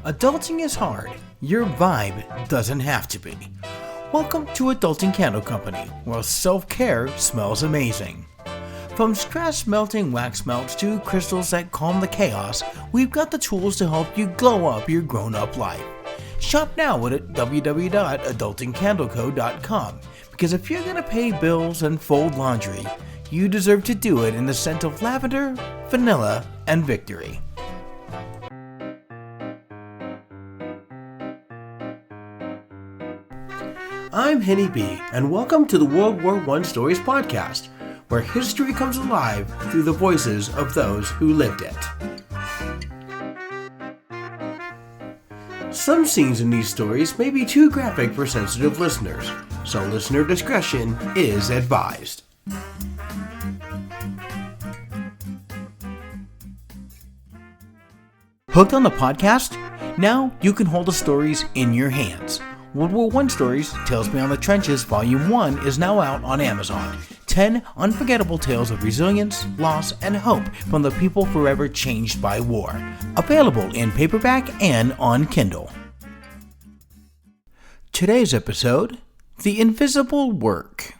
Adulting is hard. Your vibe doesn't have to be. Welcome to Adulting Candle Company, where self-care smells amazing. From stress-melting wax melts to crystals that calm the chaos, we've got the tools to help you glow up your grown-up life. Shop now at www.adultingcandleco.com, because if you're gonna pay bills and fold laundry, you deserve to do it in the scent of lavender, vanilla, and victory. I'm Henny B, and welcome to the World War I Stories podcast, where history comes alive through the voices of those who lived it. Some scenes in these stories may be too graphic for sensitive listeners, so listener discretion is advised. Hooked on the podcast? Now you can hold the stories in your hands. World War I Stories, Tales Beyond the Trenches Volume 1 is now out on Amazon. 10 unforgettable tales of resilience, loss, and hope from the people forever changed by war. Available in paperback and on Kindle. Today's episode, The Invisible Work.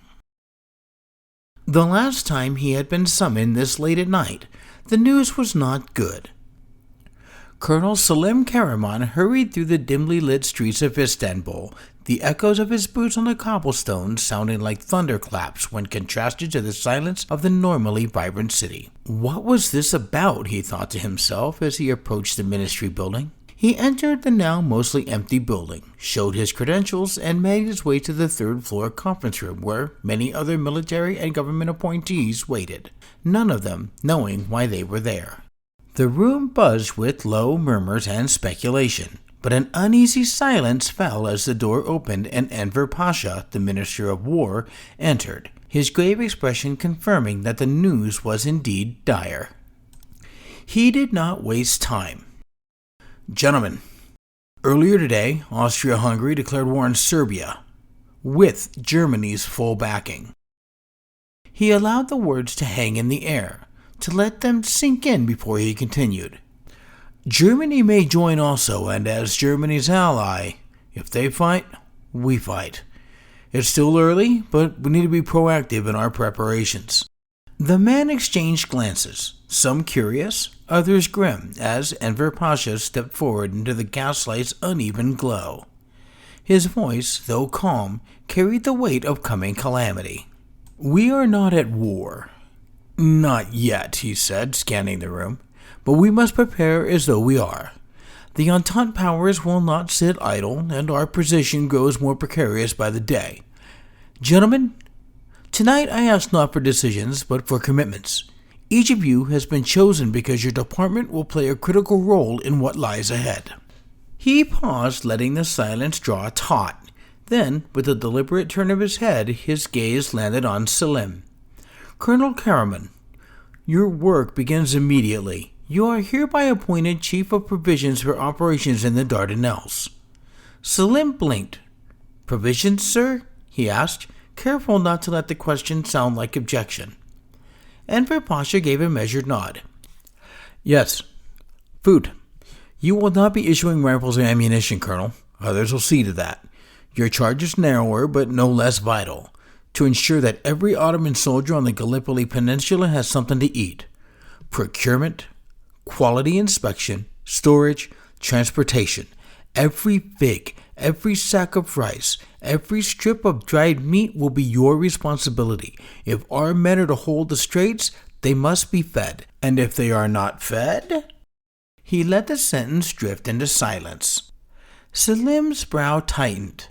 The last time he had been summoned this late at night, the news was not good. Colonel Selim Karaman hurried through the dimly lit streets of Istanbul, the echoes of his boots on the cobblestones sounding like thunderclaps when contrasted to the silence of the normally vibrant city. What was this about, he thought to himself as he approached the ministry building. He entered the now mostly empty building, showed his credentials, and made his way to the third-floor conference room where many other military and government appointees waited, none of them knowing why they were there. The room buzzed with low murmurs and speculation, but an uneasy silence fell as the door opened and Enver Pasha, the Minister of War, entered, his grave expression confirming that the news was indeed dire. He did not waste time. Gentlemen, earlier today, Austria-Hungary declared war on Serbia, with Germany's full backing. He allowed the words to hang in the air, to let them sink in before he continued. Germany may join also, and as Germany's ally, if they fight, we fight. It's still early, but we need to be proactive in our preparations. The men exchanged glances, some curious, others grim, as Enver Pasha stepped forward into the gaslight's uneven glow. His voice, though calm, carried the weight of coming calamity. We are not at war. Not yet, he said, scanning the room, but we must prepare as though we are. The Entente powers will not sit idle, and our position grows more precarious by the day. Gentlemen, tonight I ask not for decisions, but for commitments. Each of you has been chosen because your department will play a critical role in what lies ahead. He paused, letting the silence draw taut. Then, with a deliberate turn of his head, his gaze landed on Selim. Colonel Karaman, your work begins immediately. You are hereby appointed Chief of Provisions for Operations in the Dardanelles. Selim blinked. Provisions, sir? He asked, careful not to let the question sound like objection. Enver Pasha gave a measured nod. Yes. Food. You will not be issuing rifles and ammunition, Colonel. Others will see to that. Your charge is narrower, but no less vital. To ensure that every Ottoman soldier on the Gallipoli Peninsula has something to eat. Procurement, quality inspection, storage, transportation. Every fig, every sack of rice, every strip of dried meat will be your responsibility. If our men are to hold the straits, they must be fed. And if they are not fed? He let the sentence drift into silence. Selim's brow tightened.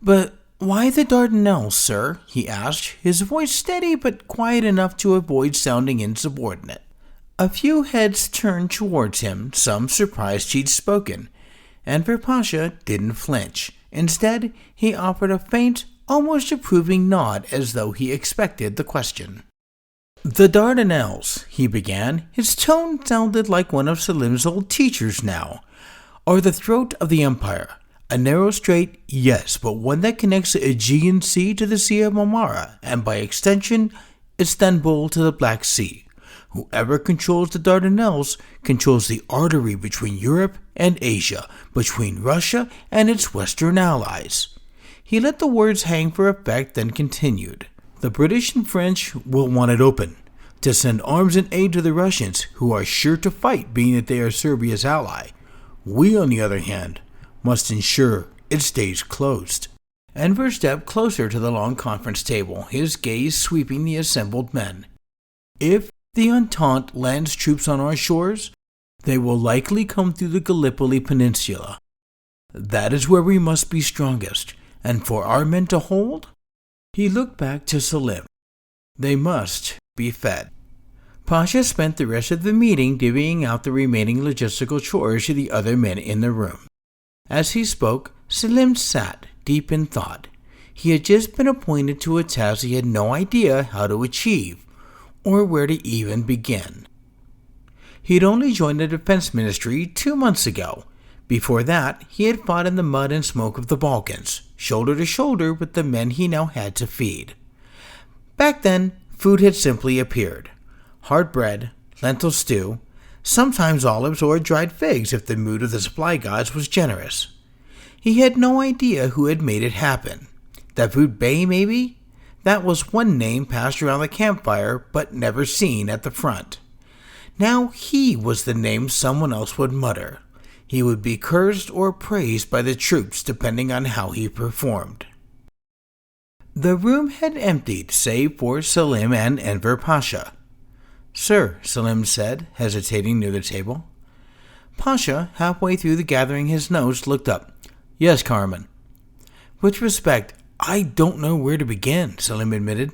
But why the Dardanelles, sir? He asked, his voice steady but quiet enough to avoid sounding insubordinate. A few heads turned towards him, some surprised he'd spoken. Enver Pasha didn't flinch. Instead, he offered a faint, almost approving nod as though he expected the question. The Dardanelles, he began. His tone sounded like one of Selim's old teachers now. Are the throat of the empire. A narrow strait, yes, but one that connects the Aegean Sea to the Sea of Marmara, and by extension, Istanbul to the Black Sea. Whoever controls the Dardanelles controls the artery between Europe and Asia, between Russia and its Western allies. He let the words hang for effect, then continued. The British and French will want it open, to send arms and aid to the Russians, who are sure to fight, being that they are Serbia's ally. We, on the other hand, must ensure it stays closed. Enver stepped closer to the long conference table, his gaze sweeping the assembled men. If the Entente lands troops on our shores, they will likely come through the Gallipoli Peninsula. That is where we must be strongest, and for our men to hold, he looked back to Selim. They must be fed. Pasha spent the rest of the meeting divvying out the remaining logistical chores to the other men in the room. As he spoke, Selim sat, deep in thought. He had just been appointed to a task he had no idea how to achieve, or where to even begin. He had only joined the Defense Ministry 2 months ago. Before that, he had fought in the mud and smoke of the Balkans, shoulder to shoulder with the men he now had to feed. Back then, food had simply appeared. Hard bread, lentil stew, sometimes olives or dried figs if the mood of the supply gods was generous. He had no idea who had made it happen. Davud Bey, maybe? That was one name passed around the campfire, but never seen at the front. Now he was the name someone else would mutter. He would be cursed or praised by the troops depending on how he performed. The room had emptied save for Selim and Enver Pasha. "Sir," Selim said, hesitating near the table. Pasha, halfway through the gathering his notes, looked up. "Yes, Karaman." "With respect, I don't know where to begin," Selim admitted.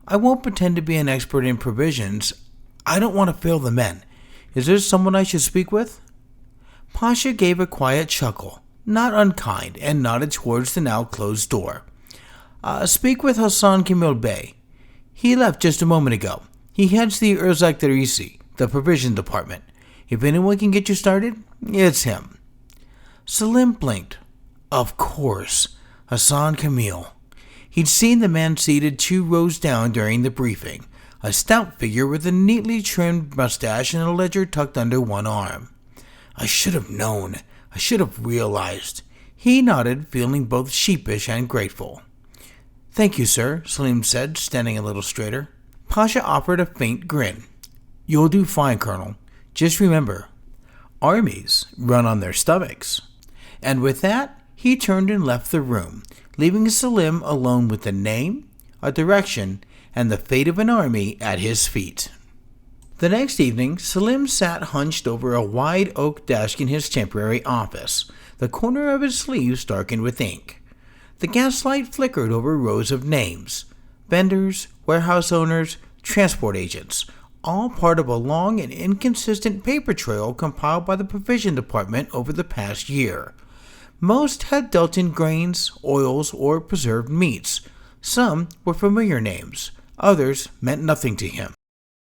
"I won't pretend to be an expert in provisions. I don't want to fail the men. Is there someone I should speak with?" Pasha gave a quiet chuckle, not unkind, and nodded towards the now closed door. Speak with Hassan Kamil Bey. He left just a moment ago. He heads the Erzak Darisi, the provision department. If anyone can get you started, it's him." Selim blinked. Of course, Hassan Kamil. He'd seen the man seated 2 rows down during the briefing, a stout figure with a neatly trimmed mustache and a ledger tucked under one arm. "I should have known. I should have realized." He nodded, feeling both sheepish and grateful. "Thank you, sir," Selim said, standing a little straighter. Pasha offered a faint grin. "You'll do fine, Colonel. Just remember, armies run on their stomachs." And with that, he turned and left the room, leaving Selim alone with the name, a direction, and the fate of an army at his feet. The next evening, Selim sat hunched over a wide oak desk in his temporary office, the corner of his sleeves darkened with ink. The gaslight flickered over rows of names: vendors, warehouse owners, transport agents, all part of a long and inconsistent paper trail compiled by the provision department over the past year. Most had dealt in grains, oils, or preserved meats. Some were familiar names. Others meant nothing to him.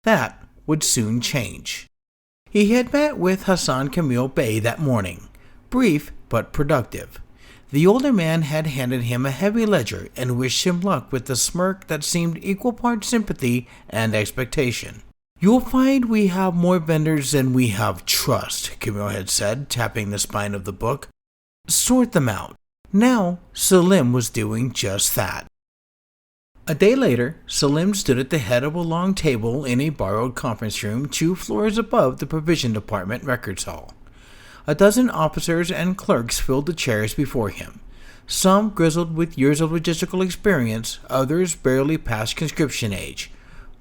That would soon change. He had met with Hassan Kamil Bey that morning, brief but productive. The older man had handed him a heavy ledger and wished him luck with a smirk that seemed equal parts sympathy and expectation. "You'll find we have more vendors than we have trust," Kamil had said, tapping the spine of the book. "Sort them out." Now, Selim was doing just that. A day later, Selim stood at the head of a long table in a borrowed conference room 2 floors above the provision department records hall. A dozen officers and clerks filled the chairs before him, some grizzled with years of logistical experience, others barely past conscription age.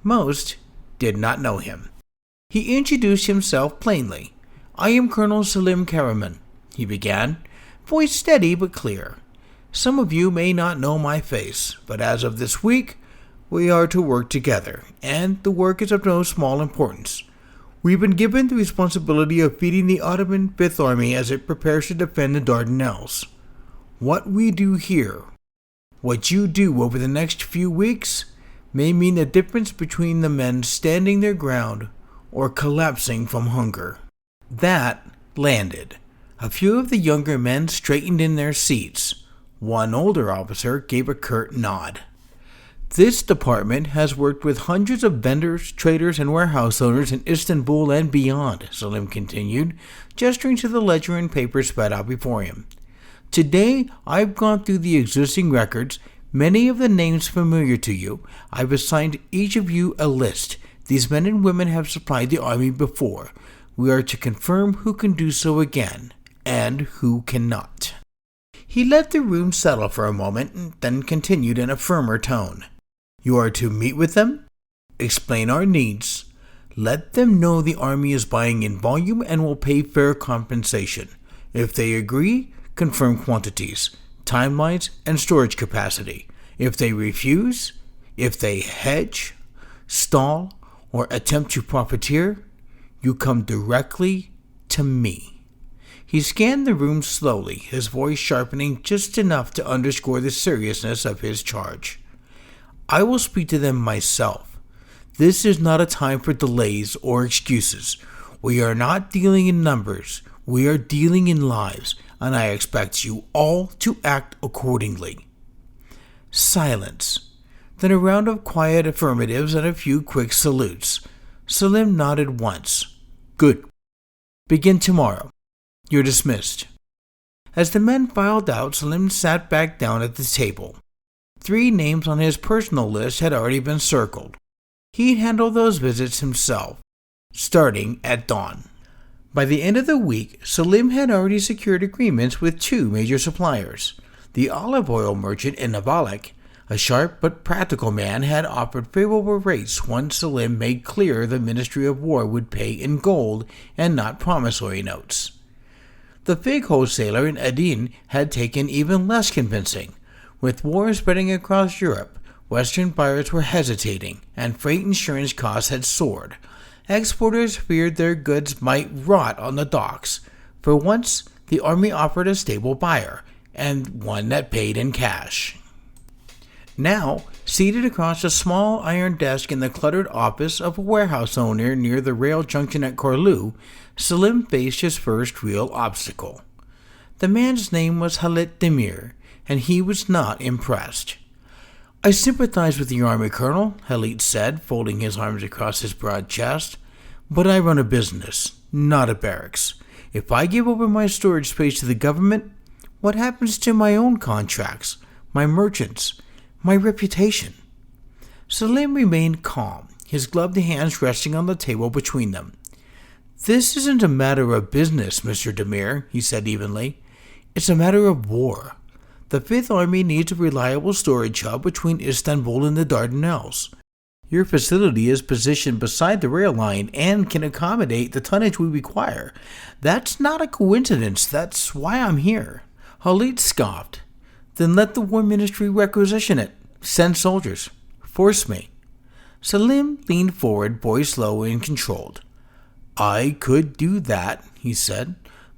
Most did not know him. He introduced himself plainly. "I am Colonel Selim Karaman," he began, voice steady but clear. "Some of you may not know my face, but as of this week, we are to work together, and the work is of no small importance. We've been given the responsibility of feeding the Ottoman Fifth Army as it prepares to defend the Dardanelles. What we do here, what you do over the next few weeks, may mean the difference between the men standing their ground or collapsing from hunger." That landed. A few of the younger men straightened in their seats. One older officer gave a curt nod. This department has worked with hundreds of vendors, traders, and warehouse owners in Istanbul and beyond, Salim continued, gesturing to the ledger and paper spread out before him. Today, I've gone through the existing records, many of the names familiar to you. I've assigned each of you a list. These men and women have supplied the army before. We are to confirm who can do so again, and who cannot. He let the room settle for a moment, and then continued in a firmer tone. You are to meet with them, explain our needs, let them know the army is buying in volume and will pay fair compensation. If they agree, confirm quantities, timelines, and storage capacity. If they refuse, if they hedge, stall, or attempt to profiteer, you come directly to me. He scanned the room slowly, his voice sharpening just enough to underscore the seriousness of his charge. I will speak to them myself. This is not a time for delays or excuses. We are not dealing in numbers. We are dealing in lives, and I expect you all to act accordingly. Silence. Then a round of quiet affirmatives and a few quick salutes. Salim nodded once. Good. Begin tomorrow. You're dismissed. As the men filed out, Salim sat back down at the table. 3 names on his personal list had already been circled. He'd handle those visits himself, starting at dawn. By the end of the week, Salim had already secured agreements with 2 major suppliers. The olive oil merchant in Nabalik, a sharp but practical man, had offered favorable rates once Salim made clear the Ministry of War would pay in gold and not promissory notes. The fig wholesaler in Aydin had taken even less convincing. With war spreading across Europe, Western buyers were hesitating, and freight insurance costs had soared. Exporters feared their goods might rot on the docks. For once, the army offered a stable buyer, and one that paid in cash. Now, seated across a small iron desk in the cluttered office of a warehouse owner near the rail junction at Corlu, Salim faced his first real obstacle. The man's name was Halit Demir, and he was not impressed. I sympathize with the army, Colonel, Halit said, folding his arms across his broad chest. But I run a business, not a barracks. If I give over my storage space to the government, what happens to my own contracts, my merchants, my reputation? Salim remained calm, his gloved hands resting on the table between them. This isn't a matter of business, Mr. Demir, he said evenly. It's a matter of war. The Fifth Army needs a reliable storage hub between Istanbul and the Dardanelles. Your facility is positioned beside the rail line and can accommodate the tonnage we require. That's not a coincidence. That's why I'm here. Halit scoffed. Then let the War Ministry requisition it. Send soldiers. Force me. Salim leaned forward, voice low and controlled. I could do that, he said,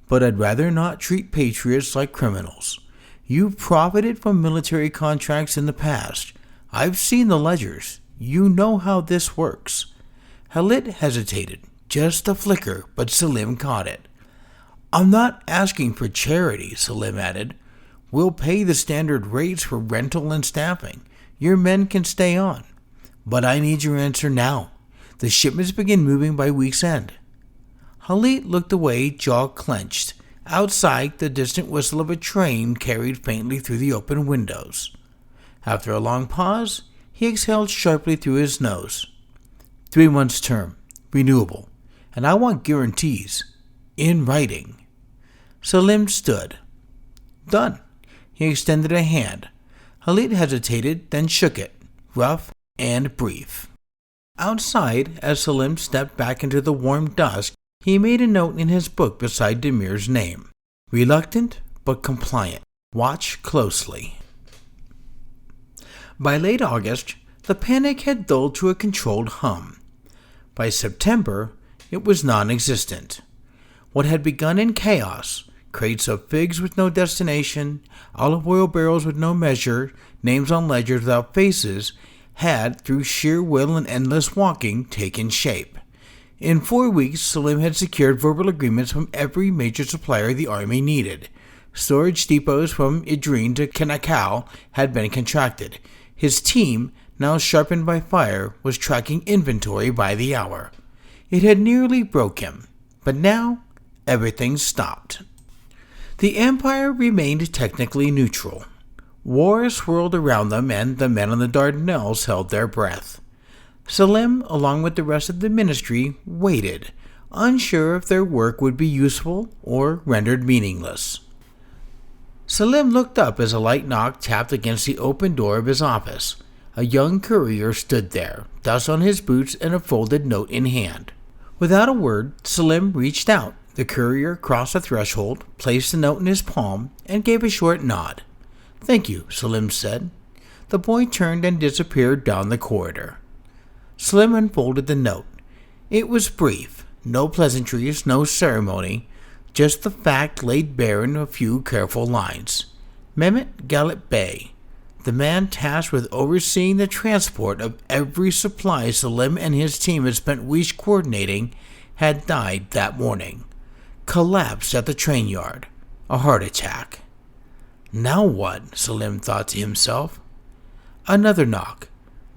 but I'd rather not treat patriots like criminals. You've profited from military contracts in the past. I've seen the ledgers. You know how this works. Halit hesitated, just a flicker, but Salim caught it. I'm not asking for charity, Salim added. We'll pay the standard rates for rental and staffing. Your men can stay on. But I need your answer now. The shipments begin moving by week's end. Halit looked away, jaw clenched. Outside, the distant whistle of a train carried faintly through the open windows. After a long pause, he exhaled sharply through his nose. 3 months term, renewable, and I want guarantees, in writing. Salim stood. Done. He extended a hand. Halit hesitated, then shook it, rough and brief. Outside, as Salim stepped back into the warm dusk, he made a note in his book beside Demir's name. Reluctant, but compliant. Watch closely. By late August, the panic had dulled to a controlled hum. By September, it was non-existent. What had begun in chaos, crates of figs with no destination, olive oil barrels with no measure, names on ledgers without faces, had, through sheer will and endless walking, taken shape. In 4 weeks, Salim had secured verbal agreements from every major supplier the army needed. Storage depots from Idrin to Kanakal had been contracted. His team, now sharpened by fire, was tracking inventory by the hour. It had nearly broke him, but now everything stopped. The Empire remained technically neutral. War swirled around them, and the men on the Dardanelles held their breath. Selim, along with the rest of the ministry, waited, unsure if their work would be useful or rendered meaningless. Selim looked up as a light knock tapped against the open door of his office. A young courier stood there, dust on his boots and a folded note in hand. Without a word, Selim reached out. The courier crossed the threshold, placed the note in his palm, and gave a short nod. "Thank you," Selim said. The boy turned and disappeared down the corridor. Selim unfolded the note. It was brief, no pleasantries, no ceremony, just the fact laid bare in a few careful lines. Mehmet Galip Bey, the man tasked with overseeing the transport of every supply Selim and his team had spent weeks coordinating, had died that morning. Collapsed at the train yard. A heart attack. Now what? Selim thought to himself. Another knock.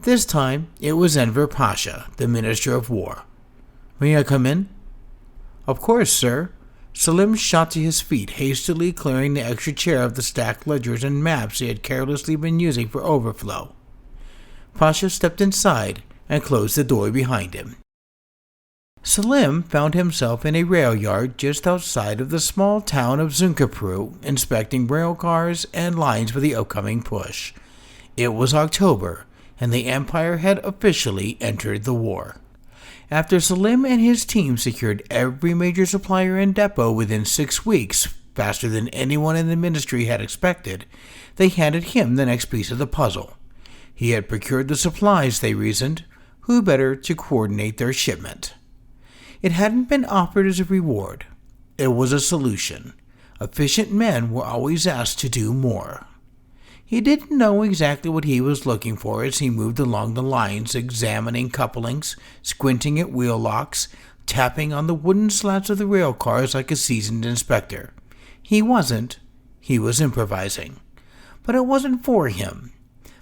This time it was Enver Pasha, the Minister of War. "May I come in?" "Of course, sir." Selim shot to his feet, hastily clearing the extra chair of the stacked ledgers and maps he had carelessly been using for overflow. Pasha stepped inside and closed the door behind him. Selim found himself in a rail yard just outside of the small town of Zunkapru, inspecting rail cars and lines for the upcoming push. It was October, and the Empire had officially entered the war. After Selim and his team secured every major supplier and depot within 6 weeks, faster than anyone in the ministry had expected, they handed him the next piece of the puzzle. He had procured the supplies, they reasoned. Who better to coordinate their shipment? It hadn't been offered as a reward. It was a solution. Efficient men were always asked to do more. He didn't know exactly what he was looking for as he moved along the lines, examining couplings, squinting at wheel locks, tapping on the wooden slats of the rail cars like a seasoned inspector. He was improvising. But it wasn't for him.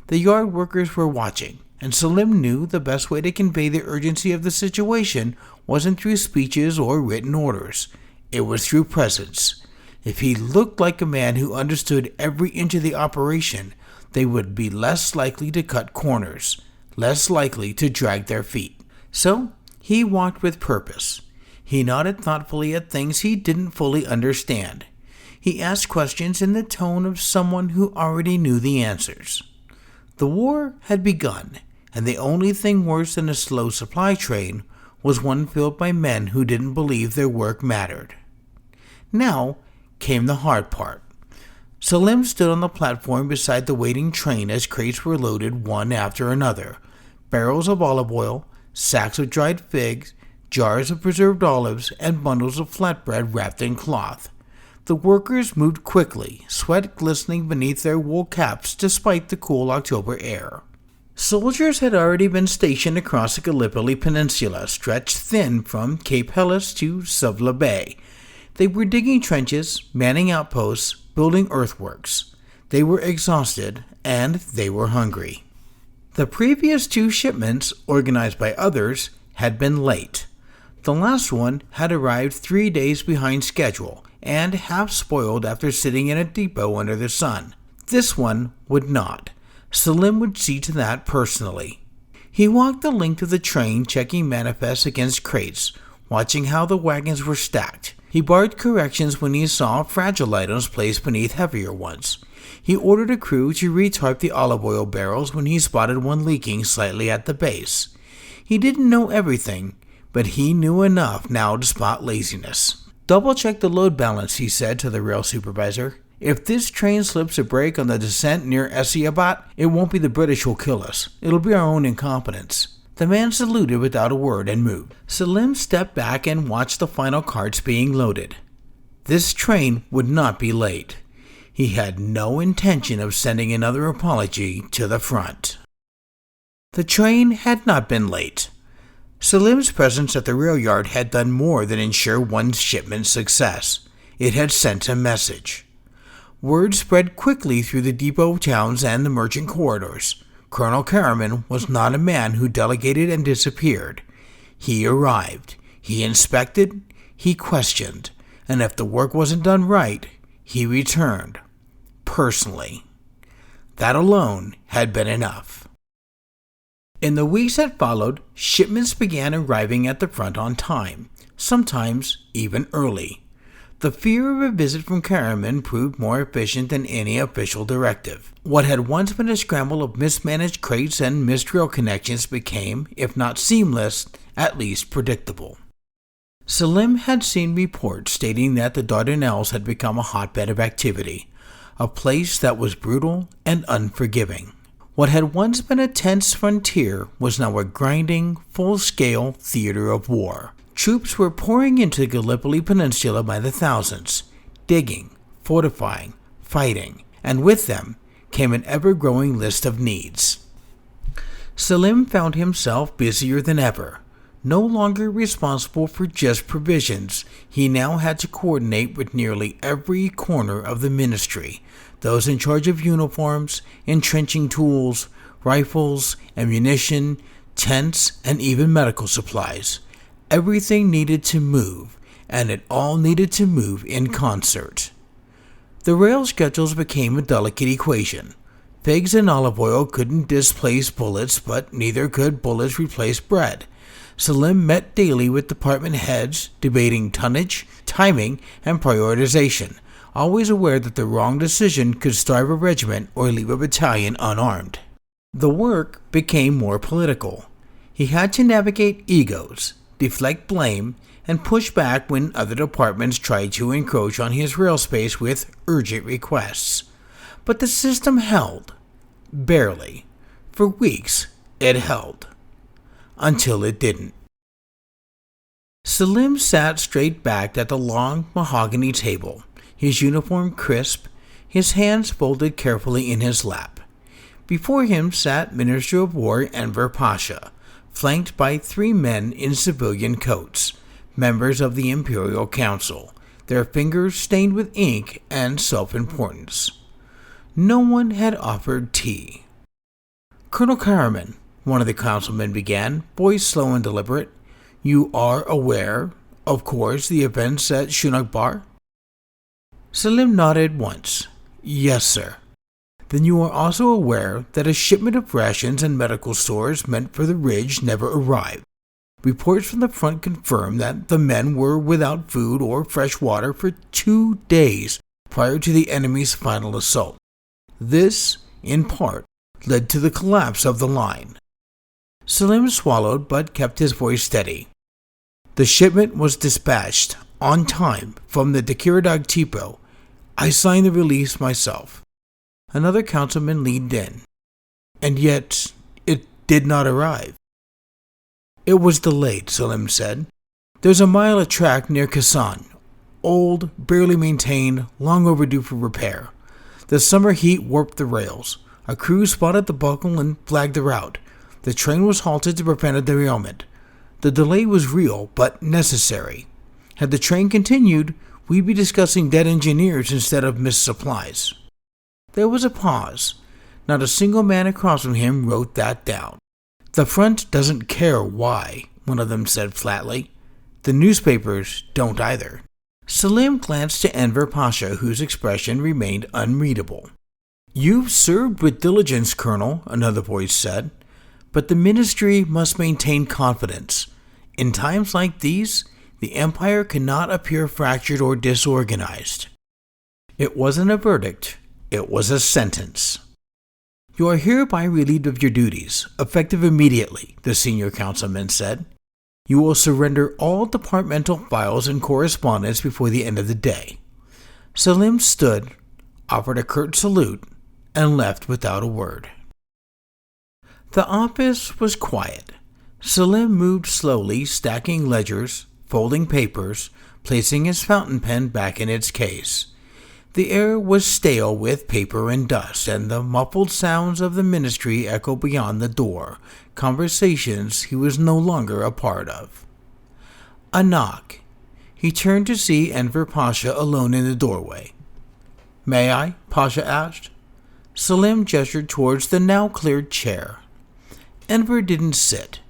The yard workers were watching, and Selim knew the best way to convey the urgency of the situation wasn't through speeches or written orders. It was through presence. If he looked like a man who understood every inch of the operation, they would be less likely to cut corners, less likely to drag their feet. So he walked with purpose. He nodded thoughtfully at things he didn't fully understand. He asked questions in the tone of someone who already knew the answers. The war had begun, and the only thing worse than a slow supply train was one filled by men who didn't believe their work mattered. Now came the hard part. Selim stood on the platform beside the waiting train as crates were loaded one after another. Barrels of olive oil, sacks of dried figs, jars of preserved olives, and bundles of flatbread wrapped in cloth. The workers moved quickly, sweat glistening beneath their wool caps despite the cool October air. Soldiers had already been stationed across the Gallipoli Peninsula, stretched thin from Cape Helles to Suvla Bay. They were digging trenches, manning outposts, building earthworks. They were exhausted, and they were hungry. The previous 2 shipments, organized by others, had been late. The last one had arrived 3 days behind schedule, and half spoiled after sitting in a depot under the sun. This one would not. Selim would see to that personally. He walked the length of the train, checking manifests against crates, watching how the wagons were stacked. He barred corrections when he saw fragile items placed beneath heavier ones. He ordered a crew to retarp the olive oil barrels when he spotted one leaking slightly at the base. He didn't know everything, but he knew enough now to spot laziness. "Double-check the load balance," he said to the rail supervisor. "If this train slips a break on the descent near Essiabat, it won't be the British who'll kill us. It'll be our own incompetence." The man saluted without a word and moved. Selim stepped back and watched the final carts being loaded. This train would not be late. He had no intention of sending another apology to the front. The train had not been late. Selim's presence at the rail yard had done more than ensure one shipment's success. It had sent a message. Word spread quickly through the depot towns and the merchant corridors. Colonel Karaman was not a man who delegated and disappeared. He arrived, he inspected, he questioned, and if the work wasn't done right, he returned, personally. That alone had been enough. In the weeks that followed, shipments began arriving at the front on time, sometimes even early. The fear of a visit from Karaman proved more efficient than any official directive. What had once been a scramble of mismanaged crates and mystery connections became, if not seamless, at least predictable. Selim had seen reports stating that the Dardanelles had become a hotbed of activity, a place that was brutal and unforgiving. What had once been a tense frontier was now a grinding, full-scale theater of war. Troops were pouring into the Gallipoli Peninsula by the thousands, digging, fortifying, fighting, and with them came an ever-growing list of needs. Selim found himself busier than ever. No longer responsible for just provisions, he now had to coordinate with nearly every corner of the ministry, those in charge of uniforms, entrenching tools, rifles, ammunition, tents, and even medical supplies. Everything needed to move, and it all needed to move in concert. The rail schedules became a delicate equation. Figs and olive oil couldn't displace bullets, but neither could bullets replace bread. Selim met daily with department heads, debating tonnage, timing, and prioritization, always aware that the wrong decision could starve a regiment or leave a battalion unarmed. The work became more political. He had to navigate egos, deflect blame, and push back when other departments tried to encroach on his rail space with urgent requests. But the system held. Barely. For weeks, it held. Until it didn't. Selim sat straight-backed at the long mahogany table, his uniform crisp, his hands folded carefully in his lap. Before him sat Minister of War Enver Pasha, flanked by 3 men in civilian coats, members of the Imperial Council, their fingers stained with ink and self-importance. No one had offered tea. Colonel Karaman, one of the councilmen began, voice slow and deliberate, "You are aware, of course, the events at Shunakbar?" Selim nodded once. "Yes, sir." "Then you are also aware that a shipment of rations and medical stores meant for the Ridge never arrived. Reports from the front confirm that the men were without food or fresh water for 2 days prior to the enemy's final assault. This, in part, led to the collapse of the line." Selim swallowed but kept his voice steady. "The shipment was dispatched on time from the Dekiradagh depot. I signed the release myself." Another councilman leaned in. "And yet, it did not arrive." "It was delayed," Selim said. "There's a mile of track near Kassan. Old, barely maintained, long overdue for repair. The summer heat warped the rails. A crew spotted the buckle and flagged the route. The train was halted to prevent a derailment. The delay was real, but necessary. Had the train continued, we'd be discussing dead engineers instead of missed supplies." There was a pause. Not a single man across from him wrote that down. "The front doesn't care why," one of them said flatly. "The newspapers don't either." Selim glanced to Enver Pasha, whose expression remained unreadable. "You've served with diligence, Colonel," another voice said, "but the ministry must maintain confidence. In times like these, the empire cannot appear fractured or disorganized." It wasn't a verdict. It was a sentence. "You are hereby relieved of your duties, effective immediately," the senior councilman said. "You will surrender all departmental files and correspondence before the end of the day." Selim stood, offered a curt salute, and left without a word. The office was quiet. Selim moved slowly, stacking ledgers, folding papers, placing his fountain pen back in its case. The air was stale with paper and dust, and the muffled sounds of the ministry echoed beyond the door, conversations he was no longer a part of. A knock. He turned to see Enver Pasha alone in the doorway. "May I?" Pasha asked. Salim gestured towards the now cleared chair. Enver didn't sit.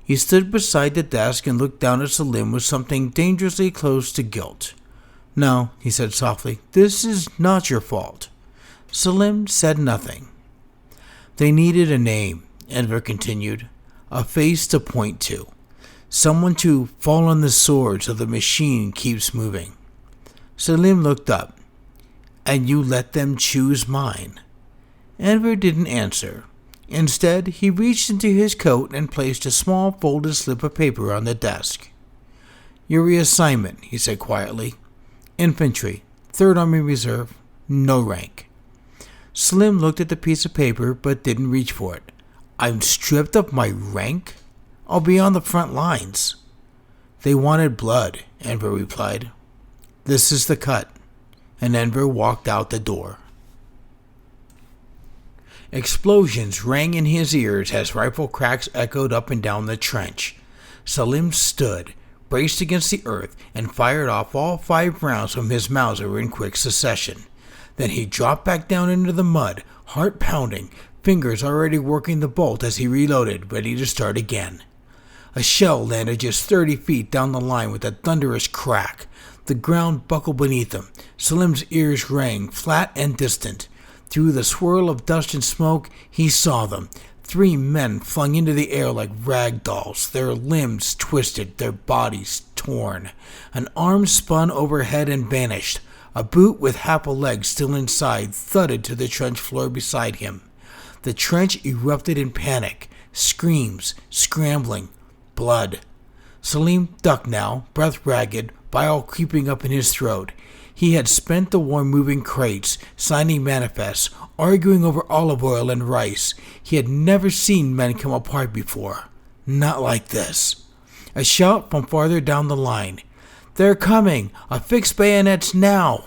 He stood beside the desk and looked down at Salim with something dangerously close to guilt. "No," he said softly, "this is not your fault." Salim said nothing. "They needed a name," Enver continued. "A face to point to. Someone to fall on the sword so the machine keeps moving." Salim looked up. "And you let them choose mine?" Enver didn't answer. Instead, he reached into his coat and placed a small folded slip of paper on the desk. "Your reassignment," he said quietly. "Infantry, 3rd Army Reserve, no rank." Salim looked at the piece of paper but didn't reach for it. "I'm stripped of my rank? I'll be on the front lines." "They wanted blood," Enver replied. "This is the cut." And Enver walked out the door. Explosions rang in his ears as rifle cracks echoed up and down the trench. Salim stood, braced against the earth, and fired off all 5 rounds from his Mauser in quick succession. Then he dropped back down into the mud, heart pounding, fingers already working the bolt as he reloaded, ready to start again. A shell landed just 30 feet down the line with a thunderous crack. The ground buckled beneath him. Salim's ears rang, flat and distant. Through the swirl of dust and smoke, he saw them. 3 men flung into the air like rag dolls, their limbs twisted, their bodies torn. An arm spun overhead and vanished. A boot with half a leg still inside thudded to the trench floor beside him. The trench erupted in panic. Screams, scrambling, blood. Salim ducked now, breath ragged, bile creeping up in his throat. He had spent the war moving crates, signing manifests, arguing over olive oil and rice. He had never seen men come apart before. Not like this. A shout from farther down the line. "They're coming! Affix bayonets now!"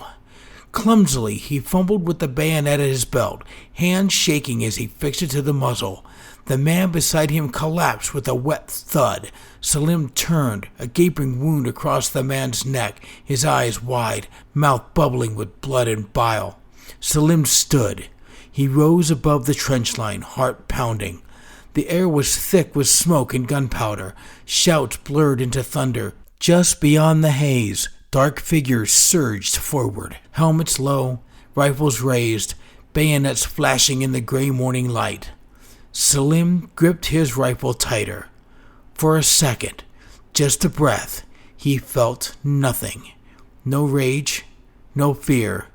Clumsily, he fumbled with the bayonet at his belt, hands shaking as he fixed it to the muzzle. The man beside him collapsed with a wet thud. Salim turned, a gaping wound across the man's neck, his eyes wide, mouth bubbling with blood and bile. Salim stood. He rose above the trench line, heart pounding. The air was thick with smoke and gunpowder. Shouts blurred into thunder. Just beyond the haze, dark figures surged forward, helmets low, rifles raised, bayonets flashing in the gray morning light. Salim gripped his rifle tighter. For a second, just a breath, he felt nothing. No rage, no fear,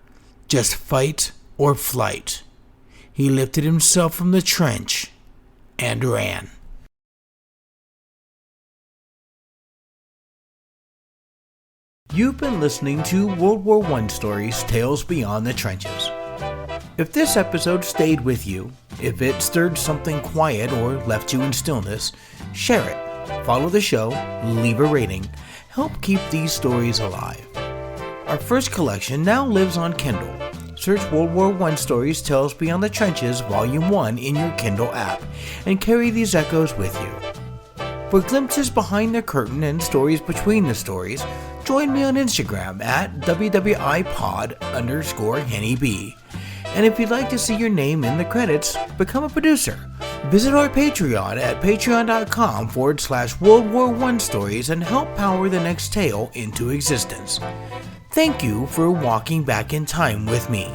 just fight or flight. He lifted himself from the trench and ran. You've been listening to World War I Stories, Tales Beyond the Trenches. If this episode stayed with you, if it stirred something quiet or left you in stillness, share it, follow the show, leave a rating, help keep these stories alive. Our first collection now lives on Kindle. Search World War I Stories, Tales Beyond the Trenches, Volume 1 in your Kindle app, and carry these echoes with you. For glimpses behind the curtain and stories between the stories, join me on Instagram at WWIPod_HennyB. And if you'd like to see your name in the credits, become a producer. Visit our Patreon at patreon.com/World War I Stories and help power the next tale into existence. Thank you for walking back in time with me.